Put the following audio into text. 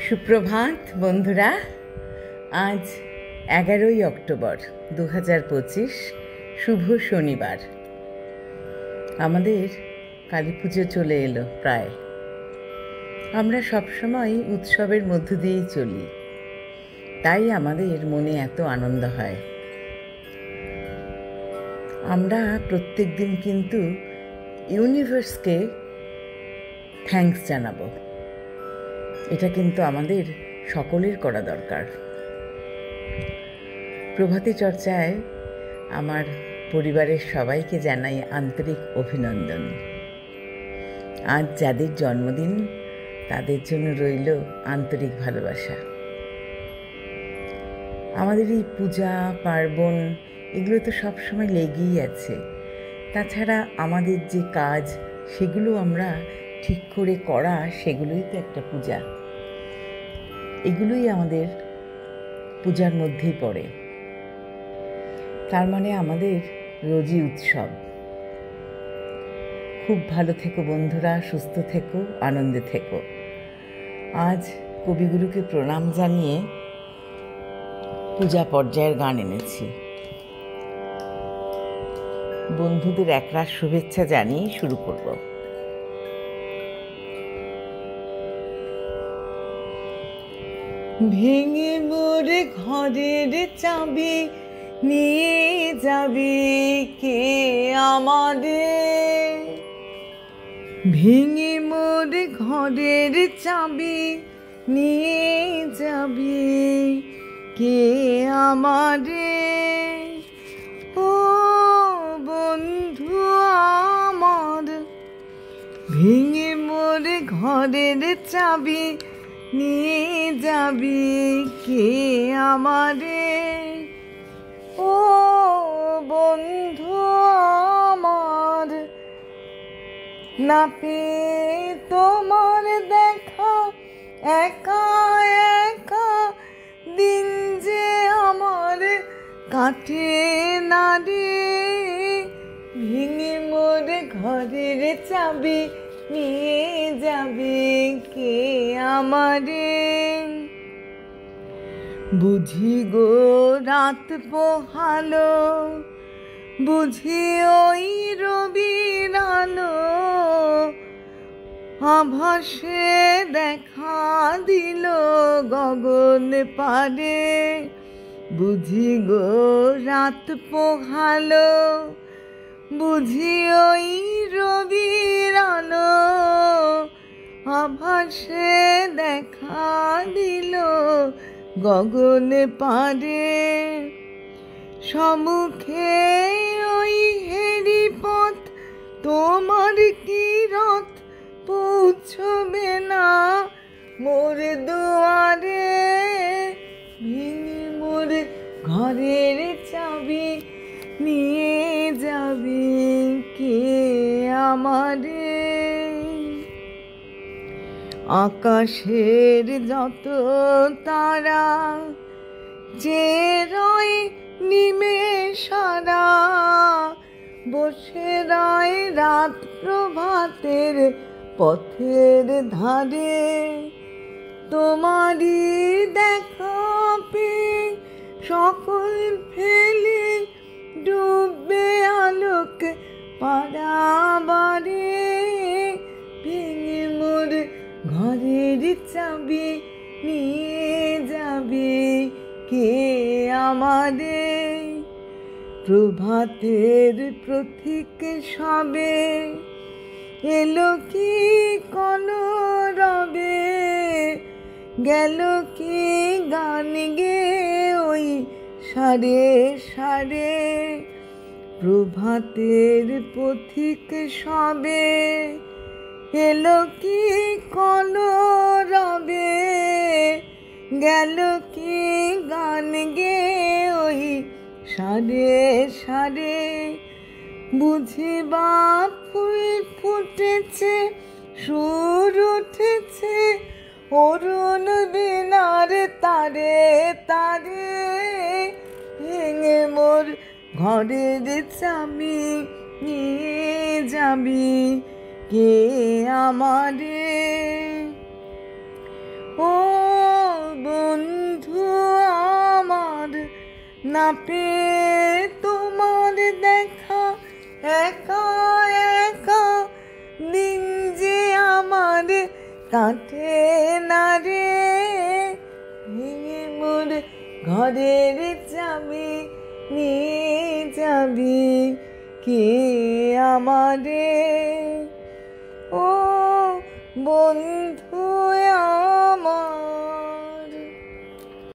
সুপ্রভাত বন্ধুরা। আজ 11ই অক্টোবর 2025, শুভ শনিবার। আমাদের কালী পুজো চলে এলো প্রায়। আমরা সবসময় উৎসবের মধ্য দিয়েই চলি, তাই আমাদের মনে এত আনন্দ হয়। আমরা প্রত্যেক দিন কিন্তু ইউনিভার্সকে থ্যাঙ্কস জানাবো। এটা কিন্তু আমাদের সকলের করা দরকার। প্রভাতী চর্চায় আমার পরিবারের সবাইকে জানাই আন্তরিক অভিনন্দন। আজ যাদের জন্মদিন তাদের জন্য রইল আন্তরিক ভালোবাসা। আমাদের এই পূজা পার্বণ এগুলো তো সবসময় লেগেই আছে। তাছাড়া আমাদের যে কাজ সেগুলো আমরা ঠিক করে করা, সেগুলোই তো একটা পূজা। এগুলোই আমাদের পূজার মধ্যেই পড়ে। তার মানে আমাদের রোজই উৎসব। খুব ভালো থেকো বন্ধুরা, সুস্থ থেকো, আনন্দে থেকো। আজ কবিগুরুকে প্রণাম জানিয়ে পূজা পর্যায়ের গান এনেছি। বন্ধুদের একরাশ শুভেচ্ছা জানিয়ে শুরু করব। ভেঙে মোরে ঘরের চাবি নিয়ে যাবি কে আমাদের? ভেঙে মোরে ঘরের চাবি নিয়ে যাবি কে আমাদের? ও বন্ধু আমার, ভেঙে মোরে ঘরের চাবি নিয়ে যাবি কে আমাদের? ও বন্ধু আমার, না পেয়ে তোমার দেখা একা একা দিন যে আমার কাটে না রে। ভেঙে মোরে ঘরের চাবি নিয়ে যাবে কে আমাদের? বুঝি গো রাত পোহালো, বুঝি ওই রবির আলো আভাসে দেখা দিল গগন পারে। বুঝি গো রাত পোহালো, বুঝি ওই রবির আলো আভাসে দেখা দিল গগন পারে। সম্মুখে ওই হেরি পথ, তোমার কি রথ পৌঁছবে না মোর দুয়ারে? ভেঙে মোর ঘরের চাবি নিয়ে যাবি কে আমাদের? আকাশের যত তারা যে রয় নিমেষারা, বসে রয় রাত প্রভাতের পথের ধারে। তোমারই দেখা পেয়ে সকল ফেলে ডুববে আলোক পারাবারে। ভেঙে মোর ঘরের চাবি নিয়ে যাবে কে আমাদের? প্রভাতের প্রতীক সবে এলো কি কলরবে, গেল কি গান গে ওই সারে সারে। প্রভাতের পথিক সবে এলো কি কলরবে, গেল কি গান গে ওই সারে সারে। বুঝিবা ফুল ফুটেছে, সুর উঠেছে অরুণ বীণার তারে তারে। ভেঙে মোর ঘরের চাবি নিয়ে যাবি কে আমাদের? ও পেয়ে তোমার দেখা, একা একা দিন যে আমার কাটে না রে। ভেঙে মোর ঘরের চাবি নিয়ে যাবি কে আমারে। ও বন্ধু